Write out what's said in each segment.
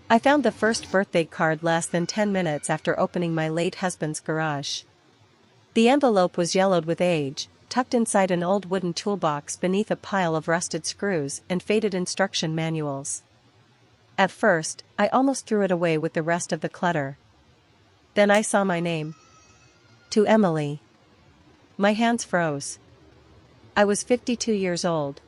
I found the first birthday card less than 10 minutes after opening my late husband's garage. The envelope was yellowed with age, tucked inside an old wooden toolbox beneath a pile of rusted screws and faded instruction manuals. At first, I almost threw it away with the rest of the clutter. Then I saw my name. To Emily. My hands froze. I was 52 years old.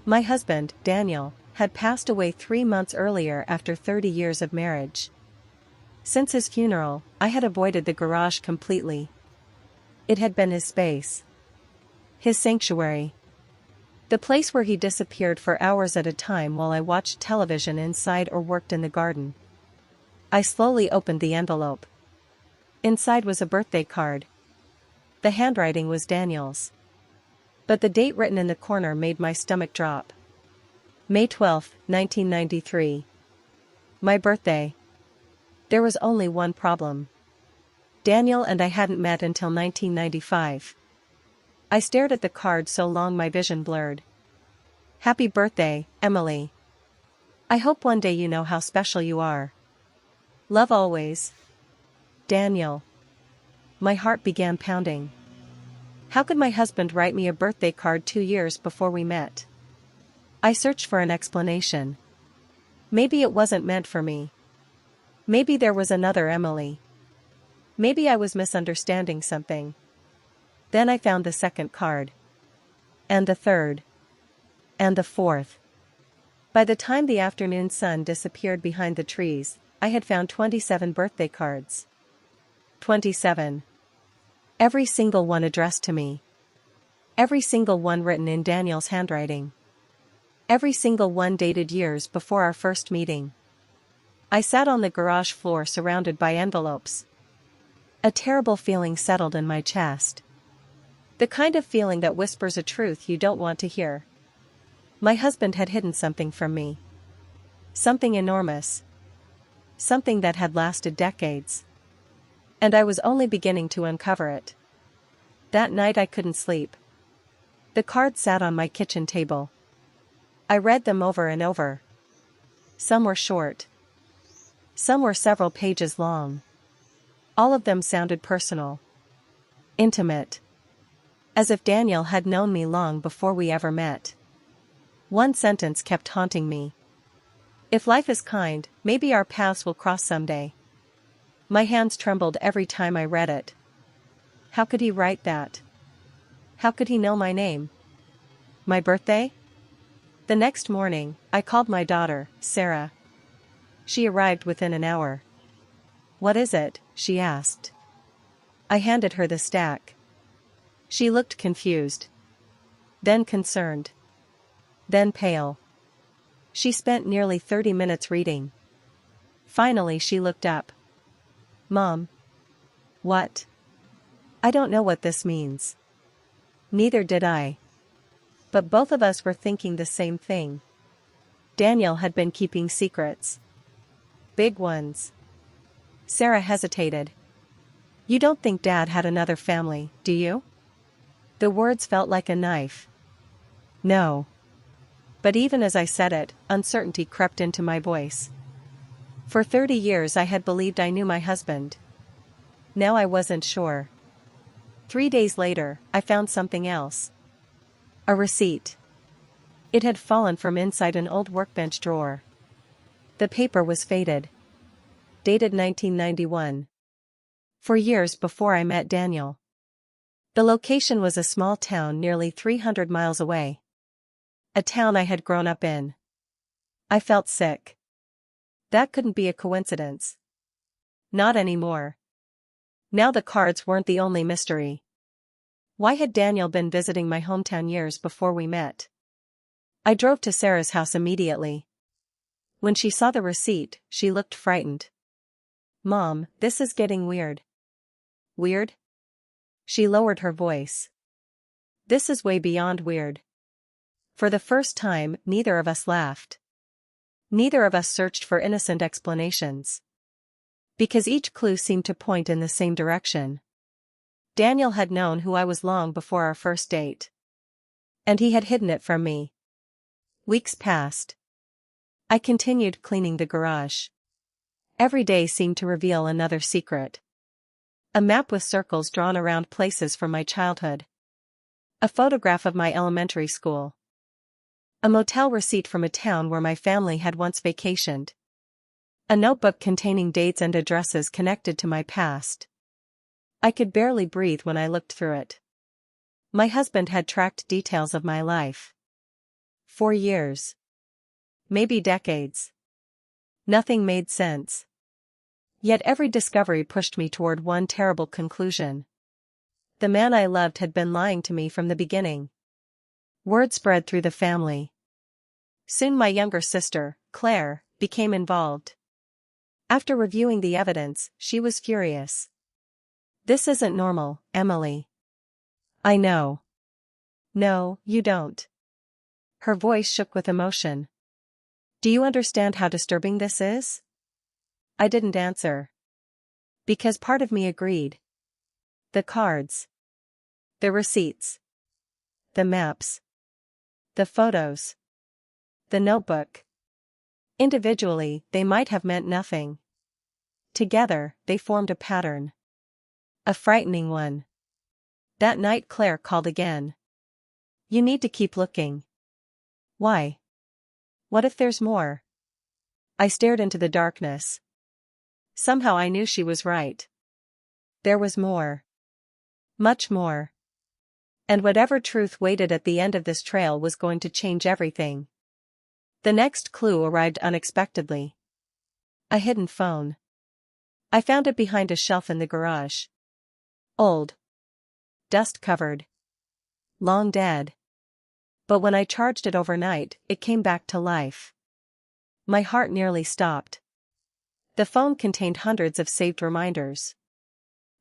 My husband, Daniel, had passed away 3 months earlier after 30 years of marriage. Since his funeral, I had avoided the garage completely. It had been his space. His sanctuary. The place where he disappeared for hours at a time while I watched television inside or worked in the garden. I slowly opened the envelope. Inside was a birthday card. The handwriting was Daniel's. But the date written in the corner made my stomach drop. May 12, 1993. My birthday. There was only one problem. Daniel and I hadn't met until 1995. I stared at the card so long my vision blurred. Happy birthday, Emily. I hope one day you know how special you are. Love always. Daniel. My heart began pounding. How could my husband write me a birthday card 2 years before we met? I searched for an explanation. Maybe it wasn't meant for me. Maybe there was another Emily. Maybe I was misunderstanding something. Then I found the second card. And the third. And the fourth. By the time the afternoon sun disappeared behind the trees, I had found 27 birthday cards. 27. Every single one addressed to me. Every single one written in Daniel's handwriting. Every single one dated years before our first meeting. I sat on the garage floor surrounded by envelopes. A terrible feeling settled in my chest. The kind of feeling that whispers a truth you don't want to hear. My husband had hidden something from me. Something enormous. Something that had lasted decades. And I was only beginning to uncover it. That night I couldn't sleep. The cards sat on my kitchen table. I read them over and over. Some were short. Some were several pages long. All of them sounded personal. Intimate. As if Daniel had known me long before we ever met. One sentence kept haunting me. If life is kind, maybe our paths will cross someday. My hands trembled every time I read it. How could he write that? How could he know my name? My birthday? The next morning, I called my daughter, Sarah. She arrived within an hour. What is it? She asked. I handed her the stack. She looked confused. Then concerned. Then pale. She spent nearly 30 minutes reading. Finally she looked up. Mom. What? I don't know what this means. Neither did I. But both of us were thinking the same thing. Daniel had been keeping secrets. Big ones. Sarah hesitated. You don't think Dad had another family, do you? The words felt like a knife. No. But even as I said it, uncertainty crept into my voice. For 30 years I had believed I knew my husband. Now I wasn't sure. 3 days later, I found something else. A receipt. It had fallen from inside an old workbench drawer. The paper was faded. Dated 1991. For years before I met Daniel. The location was a small town nearly 300 miles away. A town I had grown up in. I felt sick. That couldn't be a coincidence. Not anymore. Now the cards weren't the only mystery. Why had Daniel been visiting my hometown years before we met? I drove to Sarah's house immediately. When she saw the receipt, she looked frightened. Mom, this is getting weird. Weird? She lowered her voice. This is way beyond weird. For the first time, neither of us laughed. Neither of us searched for innocent explanations. Because each clue seemed to point in the same direction. Daniel had known who I was long before our first date. And he had hidden it from me. Weeks passed. I continued cleaning the garage. Every day seemed to reveal another secret. A map with circles drawn around places from my childhood. A photograph of my elementary school. A motel receipt from a town where my family had once vacationed. A notebook containing dates and addresses connected to my past. I could barely breathe when I looked through it. My husband had tracked details of my life. For years. Maybe decades. Nothing made sense. Yet every discovery pushed me toward one terrible conclusion. The man I loved had been lying to me from the beginning. Word spread through the family. Soon my younger sister, Claire, became involved. After reviewing the evidence, she was furious. "This isn't normal, Emily." "I know." "No, you don't." Her voice shook with emotion. "Do you understand how disturbing this is?" I didn't answer. Because part of me agreed. The cards. The receipts. The maps. The photos. The notebook. Individually, they might have meant nothing. Together, they formed a pattern. A frightening one. That night Claire called again. "You need to keep looking." "Why? What if there's more?" I stared into the darkness. Somehow I knew she was right. There was more. Much more. And whatever truth waited at the end of this trail was going to change everything. The next clue arrived unexpectedly. A hidden phone. I found it behind a shelf in the garage. Old. Dust-covered. Long dead. But when I charged it overnight, it came back to life. My heart nearly stopped. The phone contained hundreds of saved reminders.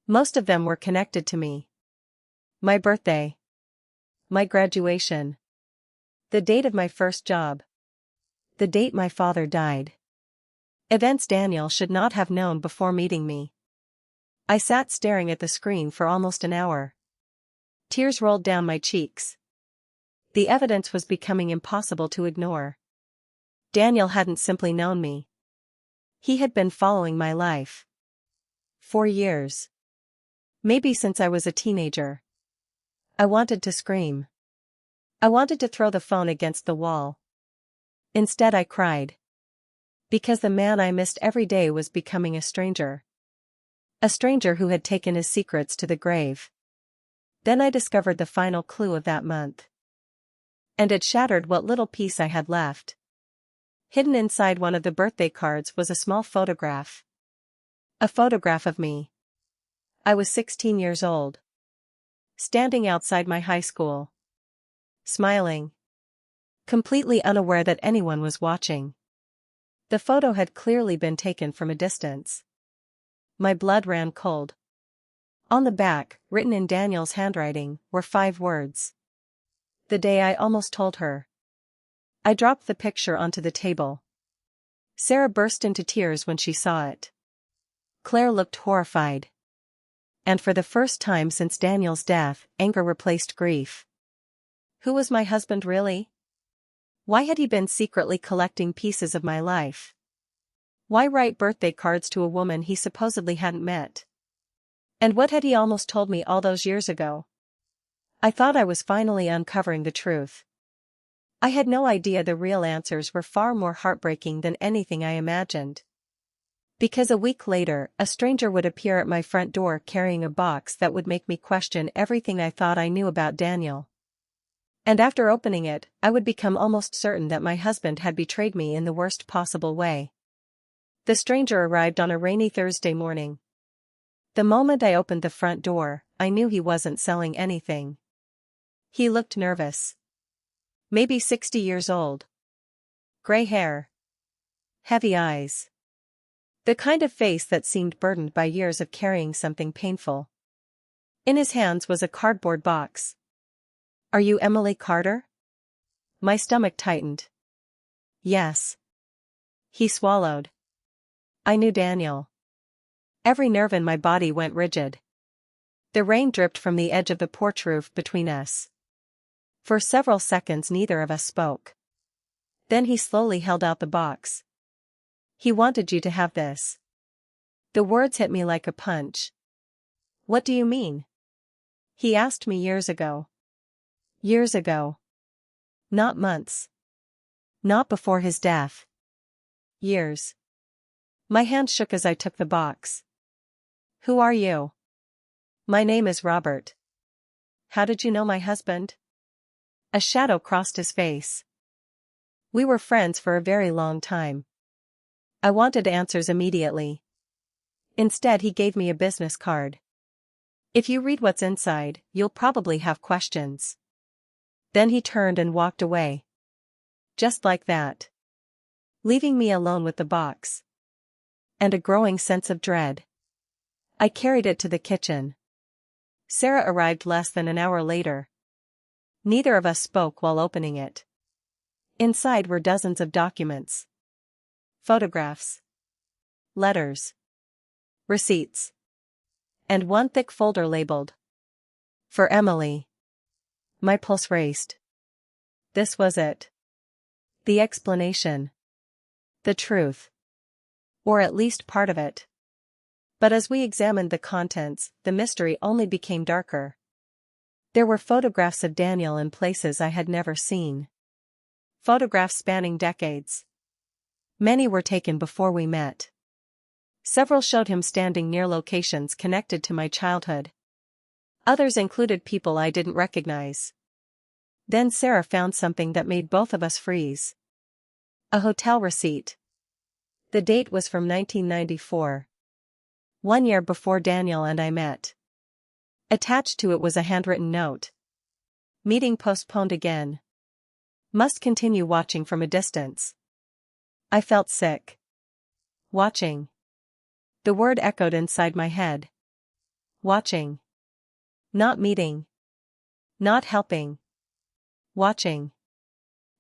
Most of them were connected to me. My birthday. My graduation. The date of my first job. The date my father died. Events Daniel should not have known before meeting me. I sat staring at the screen for almost an hour. Tears rolled down my cheeks. The evidence was becoming impossible to ignore. Daniel hadn't simply known me. He had been following my life. For years. Maybe since I was a teenager. I wanted to scream. I wanted to throw the phone against the wall. Instead I cried. Because the man I missed every day was becoming a stranger. A stranger who had taken his secrets to the grave. Then I discovered the final clue of that month. And it shattered what little peace I had left. Hidden inside one of the birthday cards was a small photograph. A photograph of me. I was 16 years old. Standing outside my high school. Smiling. Completely unaware that anyone was watching. The photo had clearly been taken from a distance. My blood ran cold. On the back, written in Daniel's handwriting, were 5 words. The day I almost told her. I dropped the picture onto the table. Sarah burst into tears when she saw it. Claire looked horrified. And for the first time since Daniel's death, anger replaced grief. Who was my husband really? Why had he been secretly collecting pieces of my life? Why write birthday cards to a woman he supposedly hadn't met? And what had he almost told me all those years ago? I thought I was finally uncovering the truth. I had no idea the real answers were far more heartbreaking than anything I imagined. Because a week later, a stranger would appear at my front door carrying a box that would make me question everything I thought I knew about Daniel. And after opening it, I would become almost certain that my husband had betrayed me in the worst possible way. The stranger arrived on a rainy Thursday morning. The moment I opened the front door, I knew he wasn't selling anything. He looked nervous. Maybe 60 years old. Gray hair. Heavy eyes. The kind of face that seemed burdened by years of carrying something painful. In his hands was a cardboard box. "Are you Emily Carter?" My stomach tightened. "Yes." He swallowed. I knew Daniel. Every nerve in my body went rigid. The rain dripped from the edge of the porch roof between us. For several seconds neither of us spoke. Then he slowly held out the box. He wanted you to have this. The words hit me like a punch. What do you mean? He asked me years ago. Years ago. Not months. Not before his death. Years. My hand shook as I took the box. Who are you? My name is Robert. How did you know my husband? A shadow crossed his face. We were friends for a very long time. I wanted answers immediately. Instead, he gave me a business card. If you read what's inside, you'll probably have questions. Then he turned and walked away. Just like that. Leaving me alone with the box. And a growing sense of dread. I carried it to the kitchen. Sarah arrived less than an hour later. Neither of us spoke while opening it. Inside were dozens of documents. Photographs. Letters. Receipts. And one thick folder labeled. For Emily. My pulse raced. This was it. The explanation. The truth. Or at least part of it. But as we examined the contents, the mystery only became darker. There were photographs of Daniel in places I had never seen. Photographs spanning decades. Many were taken before we met. Several showed him standing near locations connected to my childhood. Others included people I didn't recognize. Then Sarah found something that made both of us freeze. A hotel receipt. The date was from 1994. 1 year before Daniel and I met. Attached to it was a handwritten note. Meeting postponed again. Must continue watching from a distance. I felt sick. Watching. The word echoed inside my head. Watching. Not meeting. Not helping. Watching.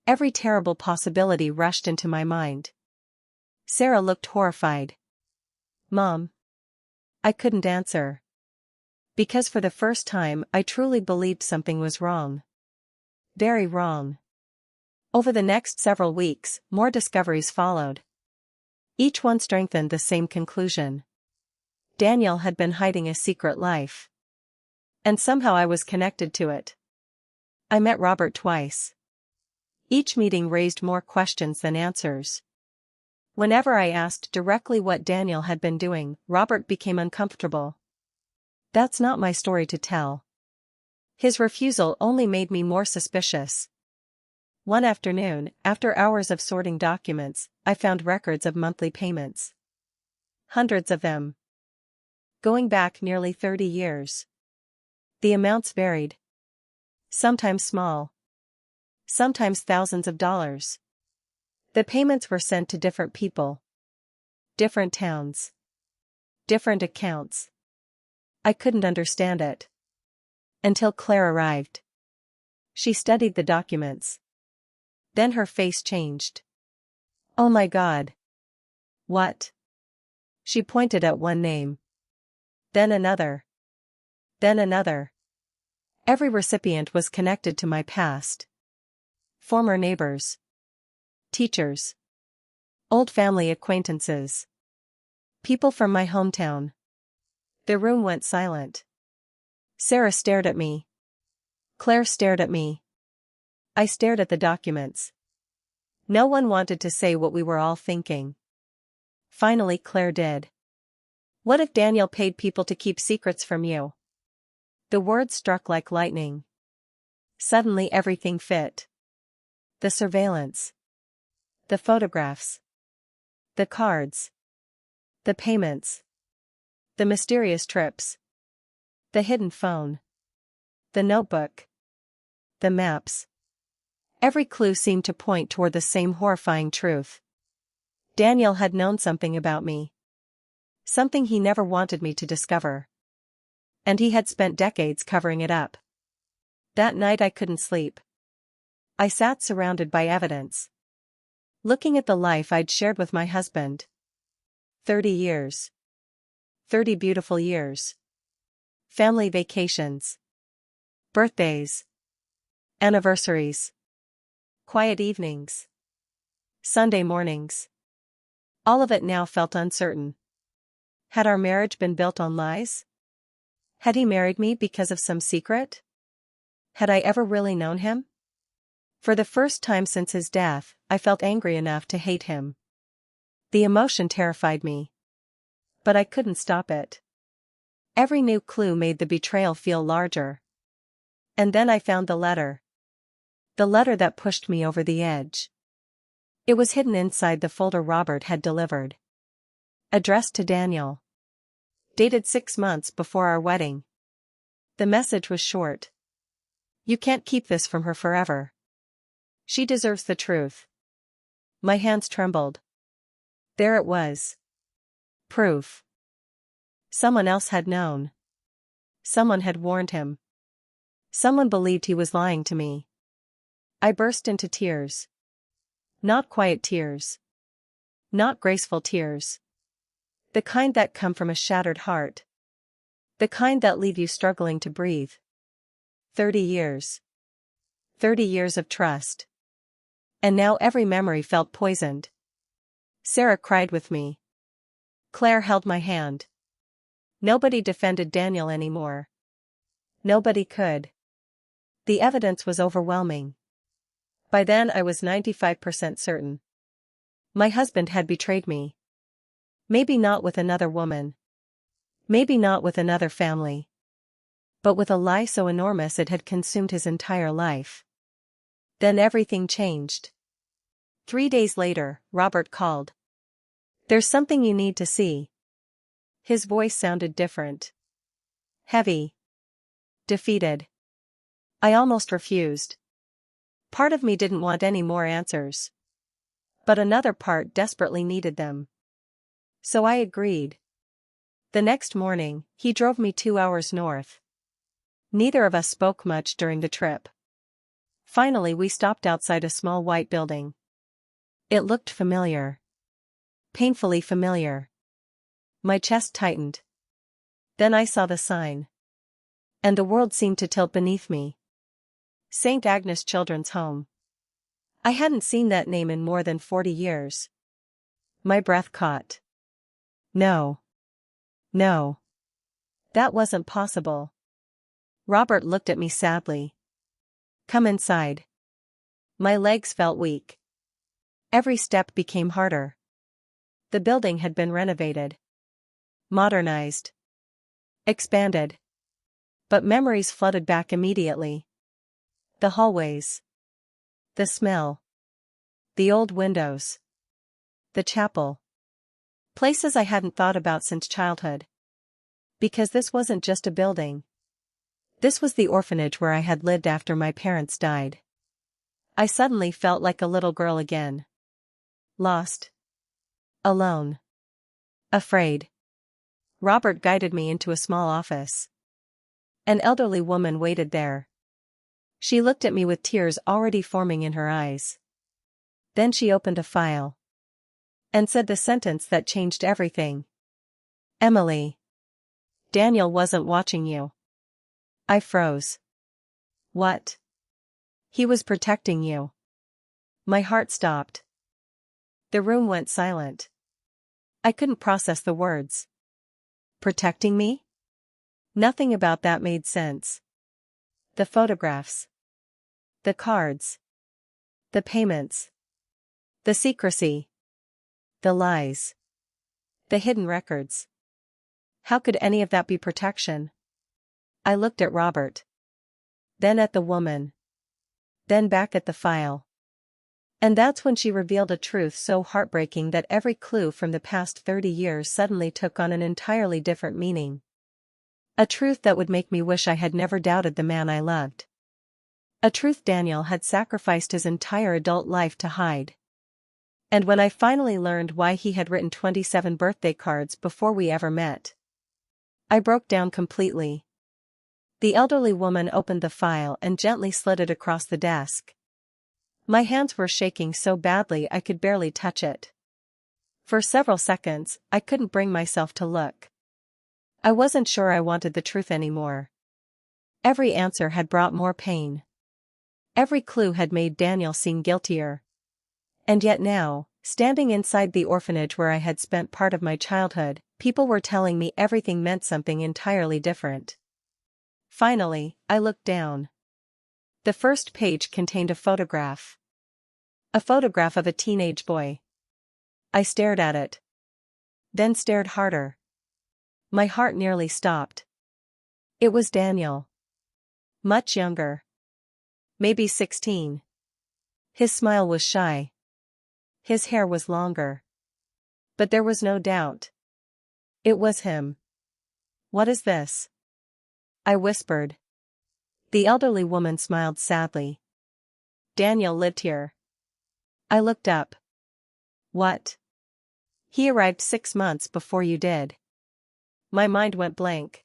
Every terrible possibility rushed into my mind. Sarah looked horrified. Mom. I couldn't answer. Because for the first time I truly believed something was wrong. Very wrong. Over the next several weeks, more discoveries followed. Each one strengthened the same conclusion. Daniel had been hiding a secret life. And somehow I was connected to it. I met Robert twice. Each meeting raised more questions than answers. Whenever I asked directly what Daniel had been doing, Robert became uncomfortable. That's not my story to tell. His refusal only made me more suspicious. One afternoon, after hours of sorting documents, I found records of monthly payments. Hundreds of them. Going back nearly 30 years. The amounts varied. Sometimes small. Sometimes thousands of dollars. The payments were sent to different people. Different towns. Different accounts. I couldn't understand it. Until Claire arrived. She studied the documents. Then her face changed. Oh my God. What? She pointed at one name. Then another. Then another. Every recipient was connected to my past. Former neighbors. Teachers. Old family acquaintances. People from my hometown. The room went silent. Sarah stared at me. Claire stared at me. I stared at the documents. No one wanted to say what we were all thinking. Finally Claire did. What if Daniel paid people to keep secrets from you? The words struck like lightning. Suddenly everything fit. The surveillance. The photographs. The cards. The payments. The mysterious trips. The hidden phone. The notebook. The maps. Every clue seemed to point toward the same horrifying truth. Daniel had known something about me. Something he never wanted me to discover. And he had spent decades covering it up. That night I couldn't sleep. I sat surrounded by evidence. Looking at the life I'd shared with my husband. 30 years. 30 beautiful years. Family vacations. Birthdays. Anniversaries. Quiet evenings. Sunday mornings. All of it now felt uncertain. Had our marriage been built on lies? Had he married me because of some secret? Had I ever really known him? For the first time since his death, I felt angry enough to hate him. The emotion terrified me. But I couldn't stop it. Every new clue made the betrayal feel larger. And then I found the letter. The letter that pushed me over the edge. It was hidden inside the folder Robert had delivered. Addressed to Daniel. Dated 6 months before our wedding. The message was short. You can't keep this from her forever. She deserves the truth. My hands trembled. There it was. Proof. Someone else had known. Someone had warned him. Someone believed he was lying to me. I burst into tears. Not quiet tears. Not graceful tears. The kind that come from a shattered heart. The kind that leave you struggling to breathe. 30 years. 30 years of trust. And now every memory felt poisoned. Sarah cried with me. Claire held my hand. Nobody defended Daniel anymore. Nobody could. The evidence was overwhelming. By then I was 95% certain. My husband had betrayed me. Maybe not with another woman. Maybe not with another family. But with a lie so enormous it had consumed his entire life. Then everything changed. 3 days later, Robert called. There's something you need to see. His voice sounded different. Heavy. Defeated. I almost refused. Part of me didn't want any more answers. But another part desperately needed them. So I agreed. The next morning, he drove me 2 hours north. Neither of us spoke much during the trip. Finally we stopped outside a small white building. It looked familiar. Painfully familiar. My chest tightened. Then I saw the sign. And the world seemed to tilt beneath me. St. Agnes Children's Home. I hadn't seen that name in more than 40 years. My breath caught. No. No. That wasn't possible. Robert looked at me sadly. Come inside. My legs felt weak. Every step became harder. The building had been renovated. Modernized. Expanded. But memories flooded back immediately. The hallways. The smell. The old windows. The chapel. Places I hadn't thought about since childhood. Because this wasn't just a building. This was the orphanage where I had lived after my parents died. I suddenly felt like a little girl again. Lost. Alone. Afraid. Robert guided me into a small office. An elderly woman waited there. She looked at me with tears already forming in her eyes. Then she opened a file. And said the sentence that changed everything. Emily. Daniel wasn't watching you. I froze. What? He was protecting you. My heart stopped. The room went silent. I couldn't process the words. Protecting me? Nothing about that made sense. The photographs. The cards. The payments. The secrecy. The lies. The hidden records. How could any of that be protection? I looked at Robert. Then at the woman. Then back at the file. And that's when she revealed a truth so heartbreaking that every clue from the past 30 years suddenly took on an entirely different meaning. A truth that would make me wish I had never doubted the man I loved. A truth Daniel had sacrificed his entire adult life to hide. And when I finally learned why he had written 27 birthday cards before we ever met, I broke down completely. The elderly woman opened the file and gently slid it across the desk. My hands were shaking so badly I could barely touch it. For several seconds, I couldn't bring myself to look. I wasn't sure I wanted the truth anymore. Every answer had brought more pain. Every clue had made Daniel seem guiltier. And yet now, standing inside the orphanage where I had spent part of my childhood, people were telling me everything meant something entirely different. Finally, I looked down. The first page contained a photograph. A photograph of a teenage boy. I stared at it. Then stared harder. My heart nearly stopped. It was Daniel. Much younger. Maybe 16. His smile was shy. His hair was longer. But there was no doubt. It was him. "What is this?" I whispered. The elderly woman smiled sadly. "Daniel lived here." I looked up. "What?" "He arrived 6 months before you did." My mind went blank.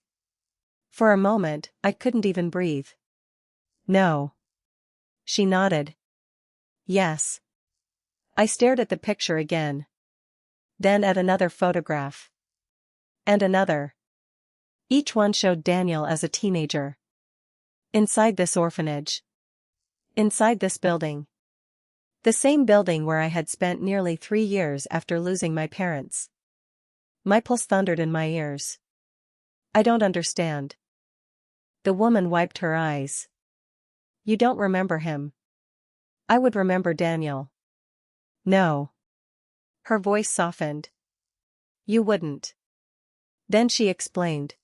For a moment, I couldn't even breathe. "No." She nodded. "Yes." I stared at the picture again. Then at another photograph. And another. Each one showed Daniel as a teenager. Inside this orphanage. Inside this building. The same building where I had spent nearly 3 years after losing my parents. My pulse thundered in my ears. "I don't understand." The woman wiped her eyes. "You don't remember him." "I would remember Daniel." "No." Her voice softened. "You wouldn't." Then she explained.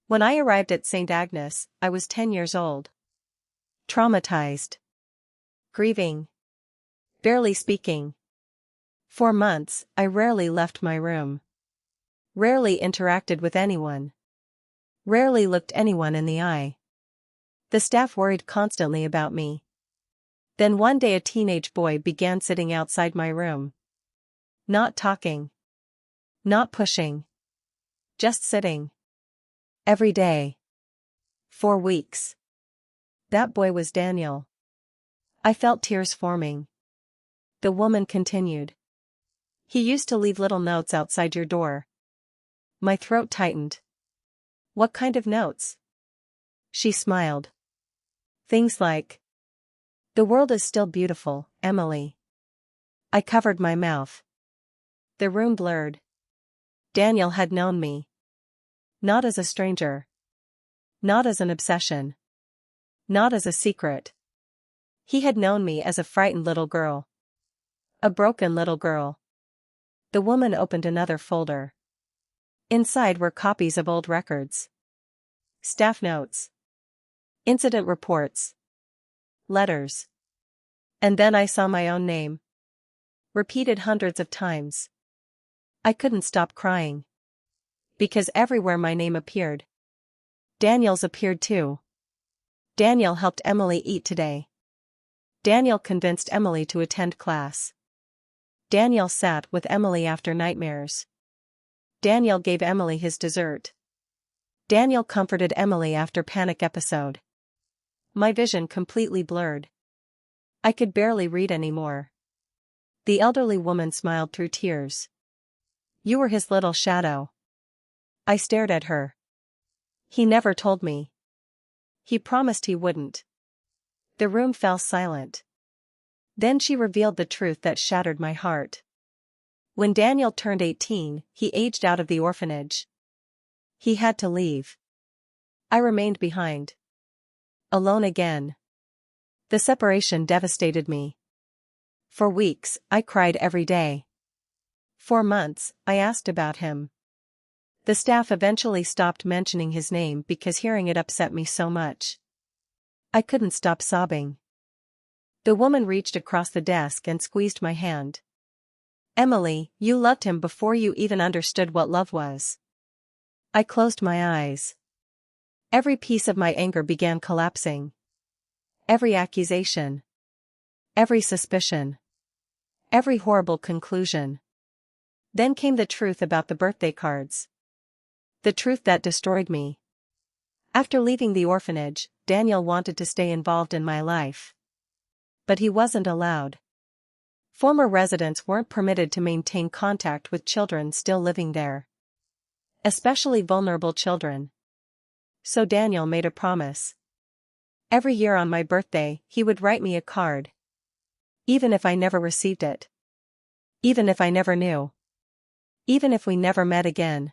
"When I arrived at St. Agnes, I was 10 years old. Traumatized. Grieving. Barely speaking. For months, I rarely left my room. Rarely interacted with anyone. Rarely looked anyone in the eye. The staff worried constantly about me. Then one day a teenage boy began sitting outside my room. Not talking. Not pushing. Just sitting. Every day. For weeks. That boy was Daniel." I felt tears forming. The woman continued. "He used to leave little notes outside your door." My throat tightened. "What kind of notes?" She smiled. "Things like, 'The world is still beautiful, Emily.'" I covered my mouth. The room blurred. Daniel had known me. Not as a stranger. Not as an obsession. Not as a secret. He had known me as a frightened little girl. A broken little girl. The woman opened another folder. Inside were copies of old records. Staff notes. Incident reports. Letters. And then I saw my own name. Repeated hundreds of times. I couldn't stop crying. Because everywhere my name appeared. Daniel's appeared too. Daniel helped Emily eat today. Daniel convinced Emily to attend class. Daniel sat with Emily after nightmares. Daniel gave Emily his dessert. Daniel comforted Emily after panic episode. My vision completely blurred. I could barely read anymore. The elderly woman smiled through tears. "You were his little shadow." I stared at her. "He never told me." "He promised he wouldn't." The room fell silent. Then she revealed the truth that shattered my heart. When Daniel turned 18, he aged out of the orphanage. He had to leave. I remained behind. Alone again. The separation devastated me. For weeks, I cried every day. For months, I asked about him. The staff eventually stopped mentioning his name because hearing it upset me so much. I couldn't stop sobbing. The woman reached across the desk and squeezed my hand. "Emily, you loved him before you even understood what love was." I closed my eyes. Every piece of my anger began collapsing. Every accusation. Every suspicion. Every horrible conclusion. Then came the truth about the birthday cards. The truth that destroyed me. After leaving the orphanage, Daniel wanted to stay involved in my life. But he wasn't allowed. Former residents weren't permitted to maintain contact with children still living there. Especially vulnerable children. So Daniel made a promise. Every year on my birthday, he would write me a card. Even if I never received it. Even if I never knew. Even if we never met again.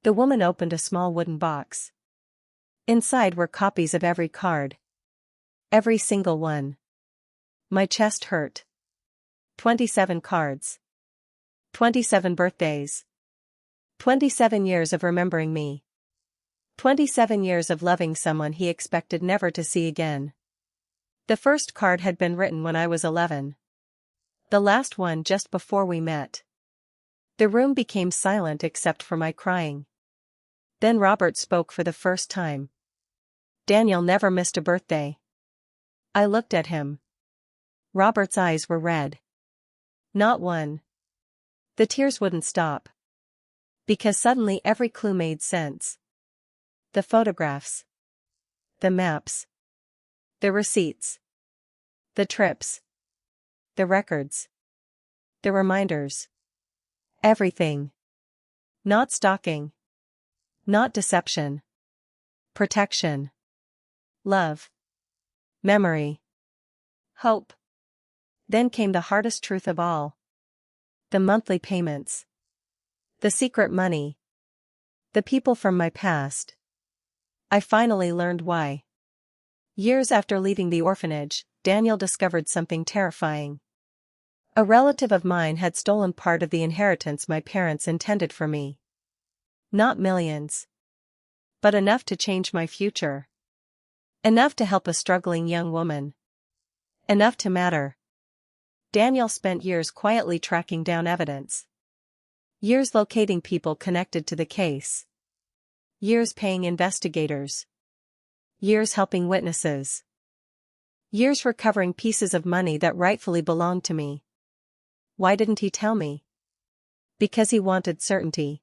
The woman opened a small wooden box. Inside were copies of every card. Every single one. My chest hurt. 27 cards. 27 birthdays. 27 years of remembering me. 27 years of loving someone he expected never to see again. The first card had been written when I was 11. The last one just before we met. The room became silent except for my crying. Then Robert spoke for the first time. Daniel never missed a birthday. I looked at him. Robert's eyes were red. Not one. The tears wouldn't stop. Because suddenly every clue made sense. The photographs. The maps. The receipts. The trips. The records. The reminders. Everything. Not stalking. Not deception. Protection. Love. Memory. Hope. Then came the hardest truth of all. The monthly payments. The secret money. The people from my past. I finally learned why. Years after leaving the orphanage, Daniel discovered something terrifying. A relative of mine had stolen part of the inheritance my parents intended for me. Not millions. But enough to change my future. Enough to help a struggling young woman. Enough to matter. Daniel spent years quietly tracking down evidence. Years locating people connected to the case. Years paying investigators. Years helping witnesses. Years recovering pieces of money that rightfully belonged to me. Why didn't he tell me? Because he wanted certainty.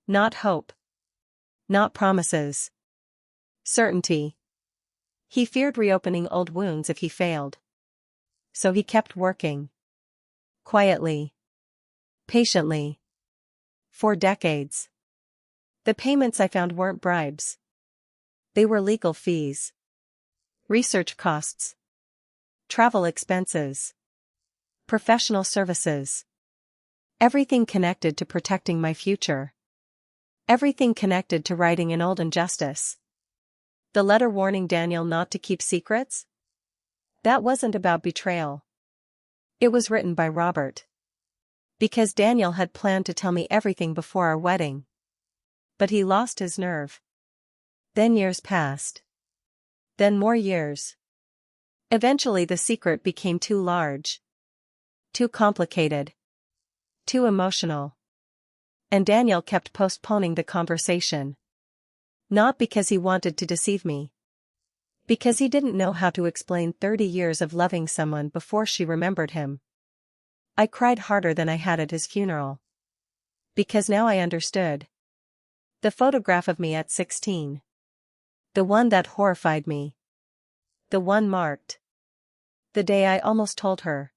Not hope. Not promises. Certainty. He feared reopening old wounds if he failed. So he kept working. Quietly. Patiently. For decades. The payments I found weren't bribes. They were legal fees. Research costs. Travel expenses. Professional services. Everything connected to protecting my future. Everything connected to righting an old injustice. The letter warning Daniel not to keep secrets? That wasn't about betrayal. It was written by Robert. Because Daniel had planned to tell me everything before our wedding. But he lost his nerve. Then years passed. Then more years. Eventually the secret became too large. Too complicated. Too emotional. And Daniel kept postponing the conversation. Not because he wanted to deceive me. Because he didn't know how to explain 30 years of loving someone before she remembered him. I cried harder than I had at his funeral. Because now I understood. The photograph of me at 16. The one that horrified me. The one marked. The day I almost told her.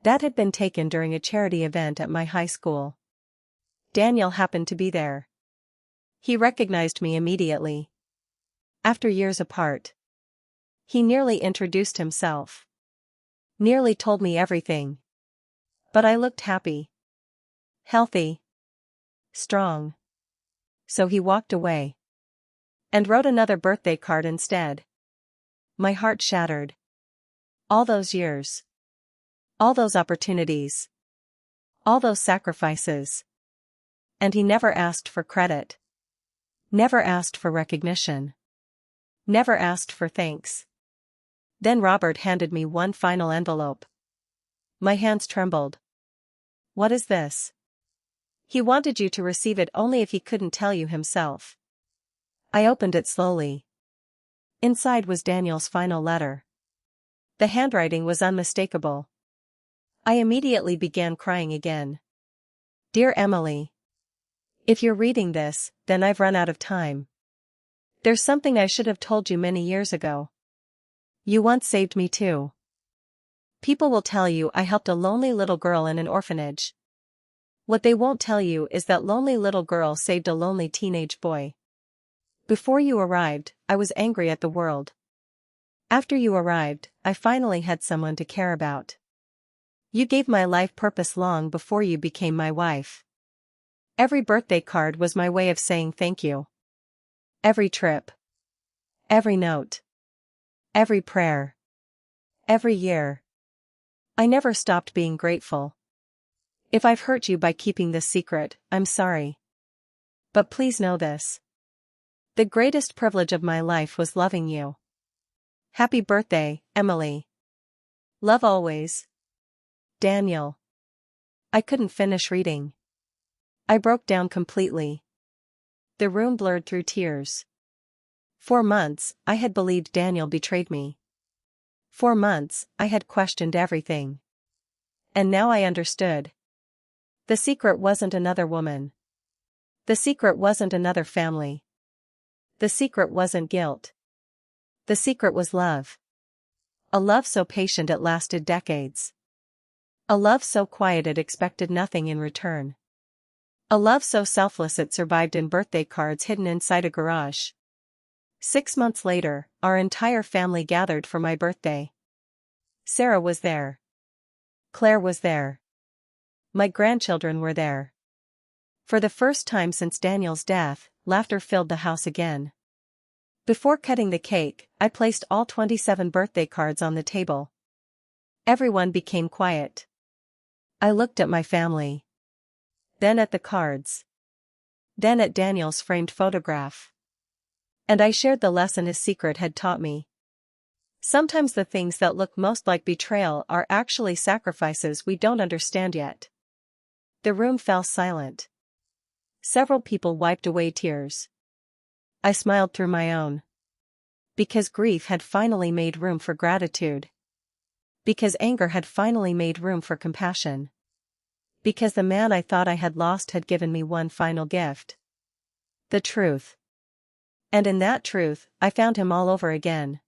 That had been taken during a charity event at my high school. Daniel happened to be there. He recognized me immediately. After years apart. He nearly introduced himself. Nearly told me everything. But I looked happy. Healthy. Strong. So he walked away. And wrote another birthday card instead. My heart shattered. All those years. All those opportunities. All those sacrifices. And he never asked for credit. Never asked for recognition. Never asked for thanks. Then Robert handed me one final envelope. My hands trembled. What is this? He wanted you to receive it only if he couldn't tell you himself. I opened it slowly. Inside was Daniel's final letter. The handwriting was unmistakable. I immediately began crying again. Dear Emily. If you're reading this, then I've run out of time. There's something I should have told you many years ago. You once saved me too. People will tell you I helped a lonely little girl in an orphanage. What they won't tell you is that lonely little girl saved a lonely teenage boy. Before you arrived, I was angry at the world. After you arrived, I finally had someone to care about. You gave my life purpose long before you became my wife. Every birthday card was my way of saying thank you. Every trip. Every note. Every prayer. Every year. I never stopped being grateful. If I've hurt you by keeping this secret, I'm sorry. But please know this. The greatest privilege of my life was loving you. Happy birthday, Emily. Love always. Daniel. I couldn't finish reading. I broke down completely. The room blurred through tears. For months, I had believed Daniel betrayed me. For months, I had questioned everything. And now I understood. The secret wasn't another woman. The secret wasn't another family. The secret wasn't guilt. The secret was love. A love so patient it lasted decades. A love so quiet it expected nothing in return. A love so selfless it survived in birthday cards hidden inside a garage. 6 months later, our entire family gathered for my birthday. Sarah was there. Claire was there. My grandchildren were there. For the first time since Daniel's death, laughter filled the house again. Before cutting the cake, I placed all 27 birthday cards on the table. Everyone became quiet. I looked at my family. Then at the cards. Then at Daniel's framed photograph. And I shared the lesson his secret had taught me. Sometimes the things that look most like betrayal are actually sacrifices we don't understand yet. The room fell silent. Several people wiped away tears. I smiled through my own. Because grief had finally made room for gratitude. Because anger had finally made room for compassion. Because the man I thought I had lost had given me one final gift. The truth. And in that truth, I found him all over again.